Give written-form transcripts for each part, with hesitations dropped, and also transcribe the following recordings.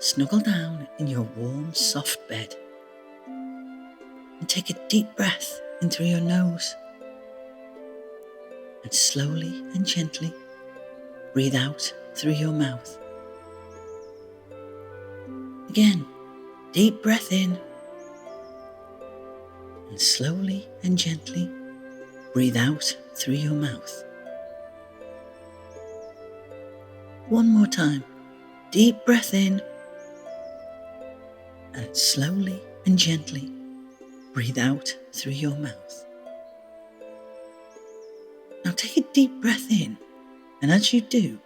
snuggle down in your warm, soft bed and take a deep breath in through your nose and slowly and gently breathe out through your mouth. Again, deep breath in and slowly and gently breathe out through your mouth. One more time, deep breath in and slowly and gently breathe out through your mouth. Now take a deep breath in, and as you do,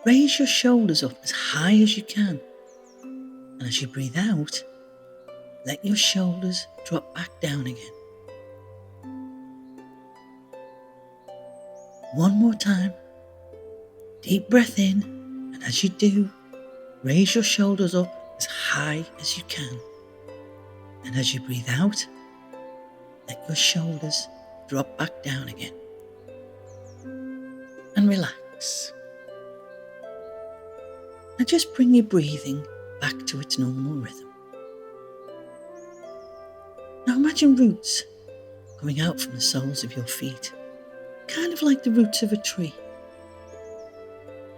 raise your shoulders up as high as you can. And as you breathe out, let your shoulders drop back down again. One more time, deep breath in, and as you do, raise your shoulders up as high as you can. And as you breathe out, let your shoulders drop back down again. And relax. Now just bring your breathing back to its normal rhythm. Now imagine roots coming out from the soles of your feet, kind of like the roots of a tree.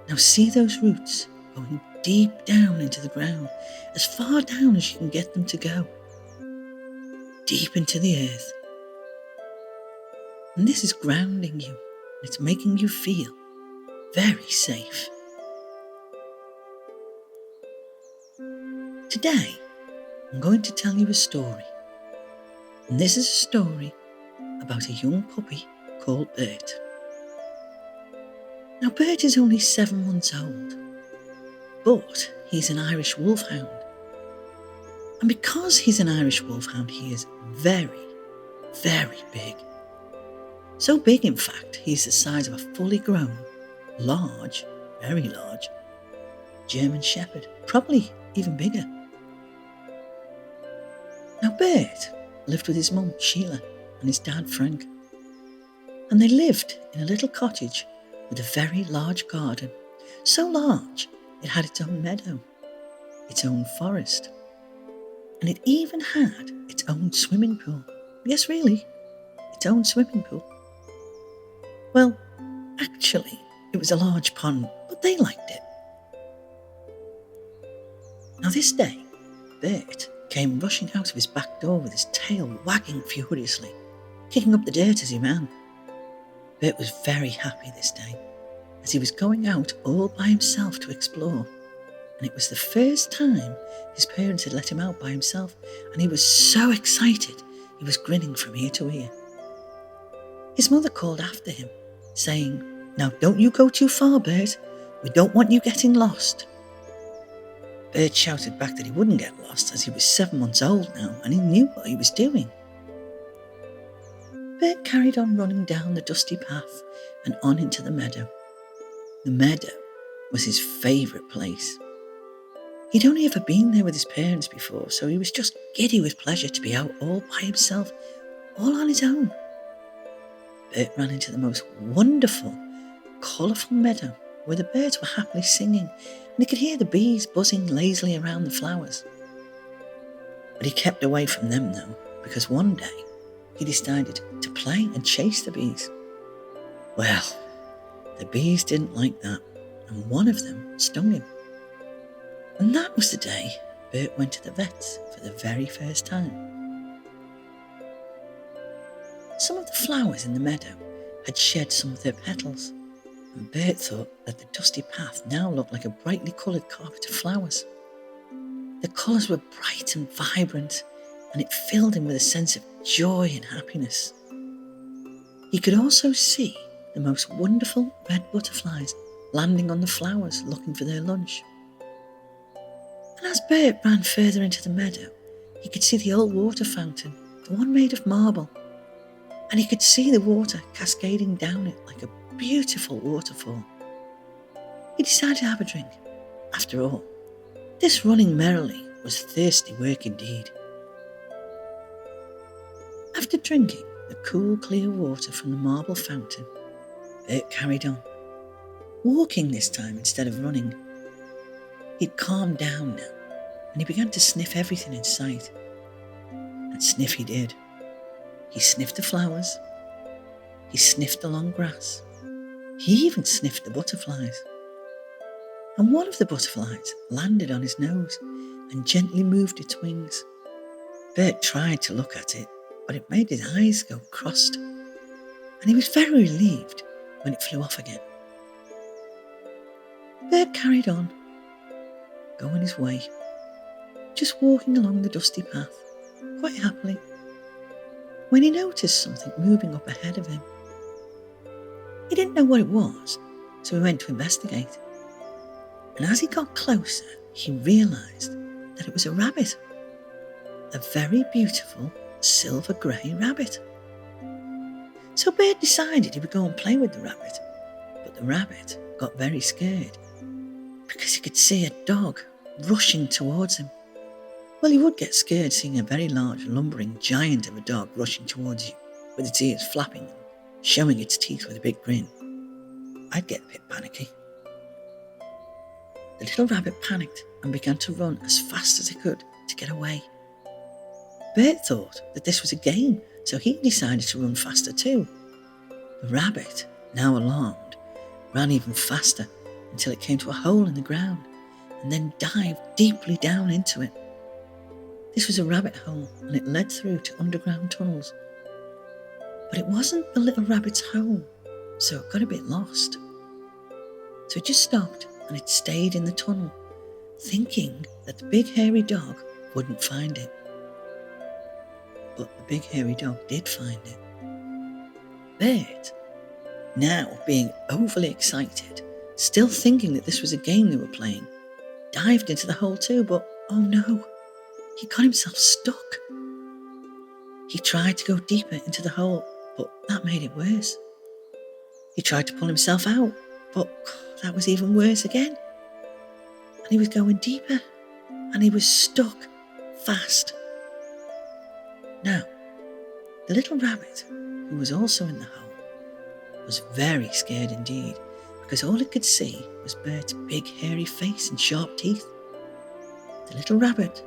Now see those roots going deep down into the ground, as far down as you can get them to go, deep into the earth. And this is grounding you. It's making you feel very safe. Today, I'm going to tell you a story. And this is a story about a young puppy called Bert. Now, Bert is only 7 months old, but he's an Irish wolfhound. And because he's an Irish wolfhound, he is very, very big. So big, in fact, he's the size of a fully grown, large, very large, German Shepherd, probably even bigger. Now Bert lived with his mum, Sheila, and his dad, Frank. And they lived in a little cottage with a very large garden, so large it had its own meadow, its own forest, and it even had its own swimming pool. Yes, really, its own swimming pool. Well, actually, it was a large pond, but they liked it. Now this day, Bert came rushing out of his back door with his tail wagging furiously, kicking up the dirt as he ran. Bert was very happy this day, as he was going out all by himself to explore, and it was the first time his parents had let him out by himself, and he was so excited he was grinning from ear to ear. His mother called after him, saying, "Now don't you go too far, Bert. We don't want you getting lost." Bert shouted back that he wouldn't get lost, as he was 7 months old now and he knew what he was doing. Bert carried on running down the dusty path and on into the meadow. The meadow was his favourite place. He'd only ever been there with his parents before, so he was just giddy with pleasure to be out all by himself, all on his own. Bert ran into the most wonderful, colourful meadow where the birds were happily singing, and he could hear the bees buzzing lazily around the flowers. But he kept away from them though, because one day he decided to play and chase the bees. Well, the bees didn't like that, and one of them stung him. And that was the day Bert went to the vet's for the very first time. Some of the flowers in the meadow had shed some of their petals, and Bert thought that the dusty path now looked like a brightly coloured carpet of flowers. The colours were bright and vibrant, and it filled him with a sense of joy and happiness. He could also see the most wonderful red butterflies landing on the flowers looking for their lunch. And as Bert ran further into the meadow, he could see the old water fountain, the one made of marble, and he could see the water cascading down it like a beautiful waterfall. He decided to have a drink. After all, this running merrily was thirsty work indeed. After drinking the cool, clear water from the marble fountain, Bert carried on, walking this time instead of running. He'd calmed down now, and he began to sniff everything in sight. And sniff he did. He sniffed the flowers. He sniffed the long grass. He even sniffed the butterflies. And one of the butterflies landed on his nose and gently moved its wings. Bert tried to look at it, but it made his eyes go crossed, and he was very relieved when it flew off again. Bert carried on, going his way, just walking along the dusty path, quite happily, when he noticed something moving up ahead of him. He didn't know what it was, so he went to investigate. And as he got closer, he realised that it was a rabbit. A very beautiful silver grey rabbit. So Bert decided he would go and play with the rabbit, but the rabbit got very scared because he could see a dog rushing towards him. Well, you would get scared seeing a very large, lumbering giant of a dog rushing towards you with its ears flapping and showing its teeth with a big grin. I'd get a bit panicky. The little rabbit panicked and began to run as fast as he could to get away. Bert thought that this was a game, so he decided to run faster too. The rabbit, now alarmed, ran even faster until it came to a hole in the ground and then dived deeply down into it. This was a rabbit hole and it led through to underground tunnels. But it wasn't the little rabbit's home, so it got a bit lost. So it just stopped and it stayed in the tunnel, thinking that the big hairy dog wouldn't find it. But the big hairy dog did find it. Bert, now being overly excited, still thinking that this was a game they were playing, dived into the hole too, but oh no, he got himself stuck. He tried to go deeper into the hole, but that made it worse. He tried to pull himself out, but that was even worse again. And he was going deeper, and he was stuck fast. Now, the little rabbit, who was also in the hole, was very scared indeed, because all it could see was Bert's big hairy face and sharp teeth. The little rabbit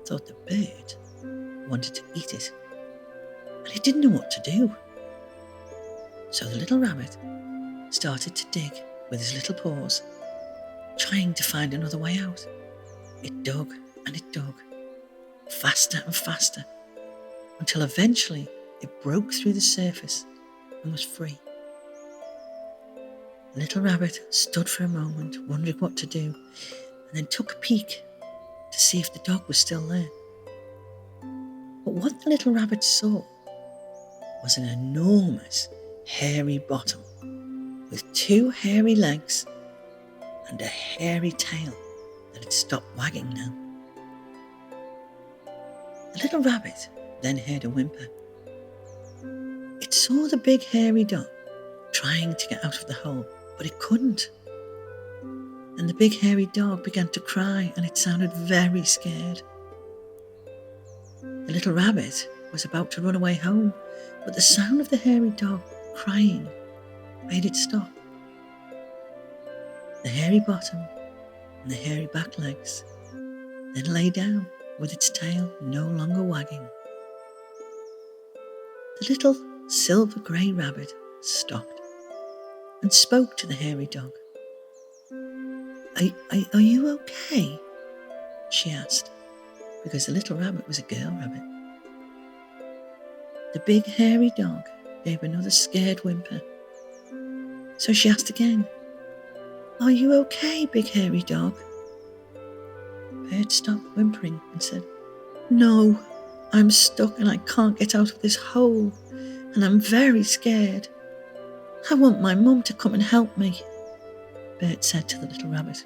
thought that Bert wanted to eat it, and he didn't know what to do. So the little rabbit started to dig with his little paws, trying to find another way out. It dug and it dug, faster and faster, until eventually it broke through the surface and was free. The little rabbit stood for a moment, wondering what to do, and then took a peek to see if the dog was still there. But what the little rabbit saw was an enormous hairy bottom with two hairy legs and a hairy tail that had stopped wagging now. The little rabbit then heard a whimper. It saw the big hairy dog trying to get out of the hole, but it couldn't. And the big hairy dog began to cry, and it sounded very scared. The little rabbit was about to run away home, but the sound of the hairy dog crying made it stop. The hairy bottom and the hairy back legs then lay down with its tail no longer wagging. The little silver grey rabbit stopped and spoke to the hairy dog. Are you okay? She asked, because the little rabbit was a girl rabbit. The big hairy dog gave another scared whimper. So she asked again, Are you okay, big hairy dog? Bert stopped whimpering and said, No, I'm stuck and I can't get out of this hole, and I'm very scared. I want my mum to come and help me, Bert said to the little rabbit.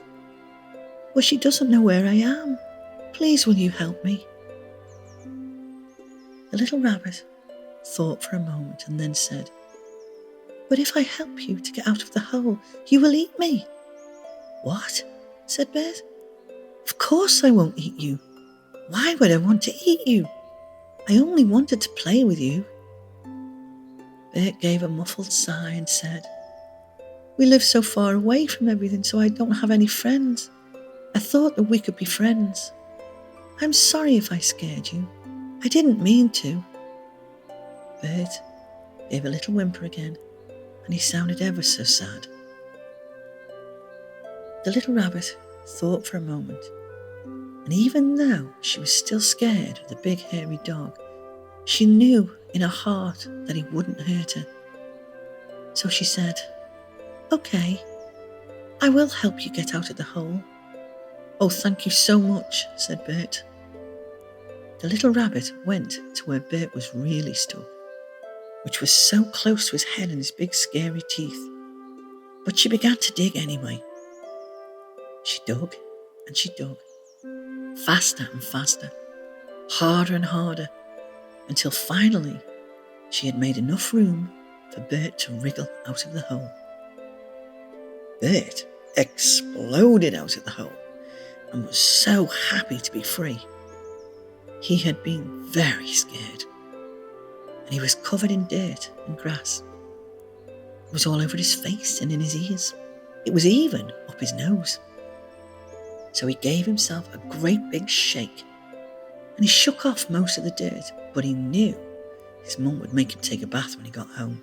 Well, she doesn't know where I am. Please, will you help me? The little rabbit thought for a moment and then said, But if I help you to get out of the hole, you will eat me. What? Said Bert. Of course I won't eat you. Why would I want to eat you? I only wanted to play with you. Bert gave a muffled sigh and said, We live so far away from everything, so I don't have any friends. I thought that we could be friends. I'm sorry if I scared you. I didn't mean to." Bert gave a little whimper again, and he sounded ever so sad. The little rabbit thought for a moment, and even though she was still scared of the big hairy dog, she knew in her heart that he wouldn't hurt her. So she said, "Okay, I will help you get out of the hole." "Oh, thank you so much," said Bert. The little rabbit went to where Bert was really stuck, which was so close to his head and his big scary teeth. But she began to dig anyway. She dug and she dug, faster and faster, harder and harder, until finally she had made enough room for Bert to wriggle out of the hole. Bert exploded out of the hole and was so happy to be free. He had been very scared, and he was covered in dirt and grass. It was all over his face and in his ears. It was even up his nose. So he gave himself a great big shake, and he shook off most of the dirt, but he knew his mum would make him take a bath when he got home.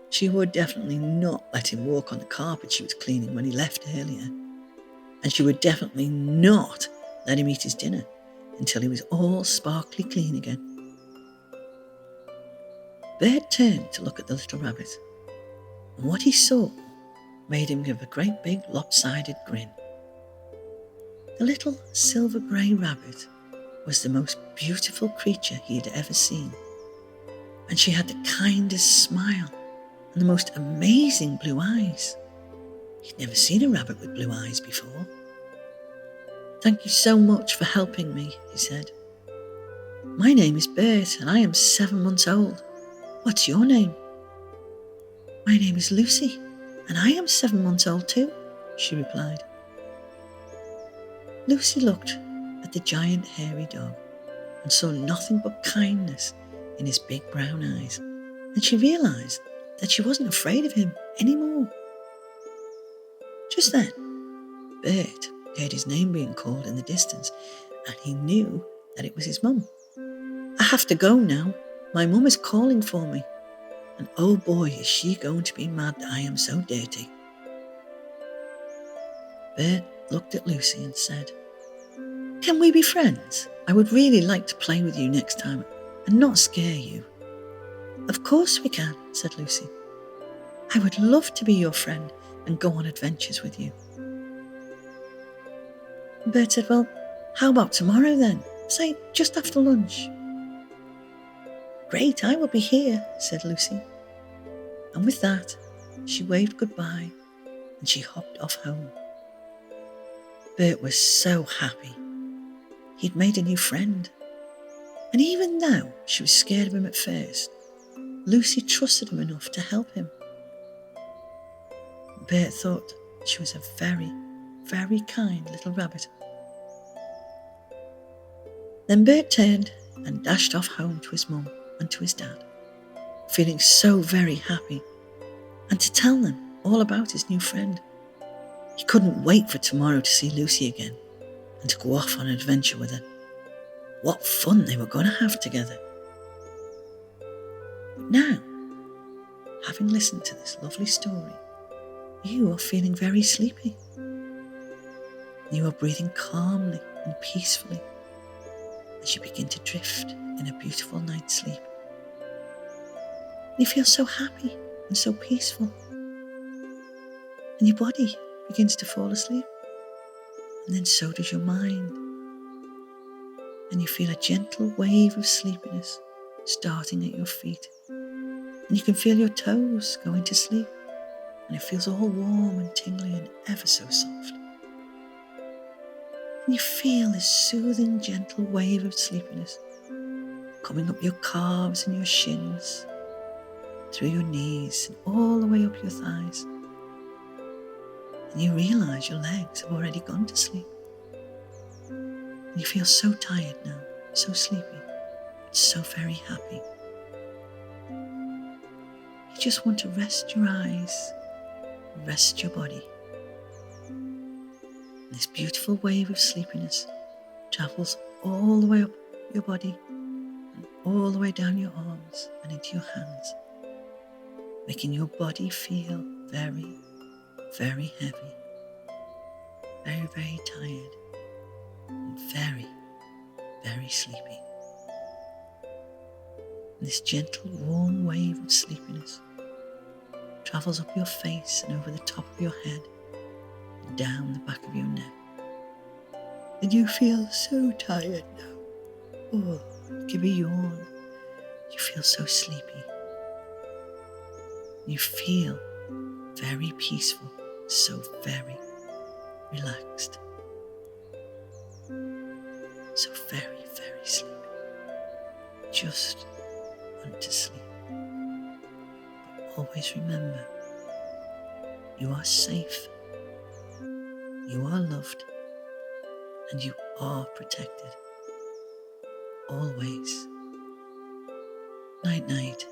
She would definitely not let him walk on the carpet she was cleaning when he left earlier, and she would definitely not let him eat his dinner until he was all sparkly clean again. Bert turned to look at the little rabbit, and what he saw made him give a great big lopsided grin. The little silver grey rabbit was the most beautiful creature he had ever seen, and she had the kindest smile and the most amazing blue eyes. He'd never seen a rabbit with blue eyes before. "Thank you so much for helping me," he said. "My name is Bert, and I am 7 months old. What's your name?" "My name is Lucy, and I am 7 months old too," she replied. Lucy looked at the giant hairy dog and saw nothing but kindness in his big brown eyes, and she realised that she wasn't afraid of him anymore. Just then, Bert heard his name being called in the distance, and he knew that it was his mum. "I have to go now. My mum is calling for me, and oh boy, is she going to be mad that I am so dirty." Bert looked at Lucy and said, "Can we be friends? I would really like to play with you next time and not scare you." "Of course we can," said Lucy. "I would love to be your friend and go on adventures with you." Bert said, "Well, how about tomorrow then? Say just after lunch." "Great, I will be here," said Lucy. And with that, she waved goodbye and she hopped off home. Bert was so happy. He'd made a new friend. And even though she was scared of him at first, Lucy trusted him enough to help him. Bert thought she was a very, very kind little rabbit. Then Bert turned and dashed off home to his mum and to his dad, feeling so very happy, and to tell them all about his new friend. He couldn't wait for tomorrow to see Lucy again and to go off on an adventure with her. What fun they were going to have together. But now, having listened to this lovely story, you are feeling very sleepy. You are breathing calmly and peacefully as you begin to drift in a beautiful night's sleep. You feel so happy and so peaceful. And your body begins to fall asleep. And then so does your mind. And you feel a gentle wave of sleepiness starting at your feet. And you can feel your toes going to sleep. And it feels all warm and tingly and ever so soft. And you feel this soothing, gentle wave of sleepiness coming up your calves and your shins, through your knees and all the way up your thighs. And you realise your legs have already gone to sleep. And you feel so tired now, so sleepy, but so very happy. You just want to rest your eyes, rest your body. And This beautiful wave of sleepiness travels all the way up your body and all the way down your arms and into your hands, making your body feel very, very heavy, very, very tired, and very, very sleepy. And this gentle, warm wave of sleepiness travels up your face and over the top of your head and down the back of your neck. And you feel so tired now. Oh, give a yawn. You feel so sleepy. You feel very peaceful, so very relaxed. So very, very sleepy. Just want to sleep. But always remember, you are safe, you are loved, and you are protected. Always. Night, night.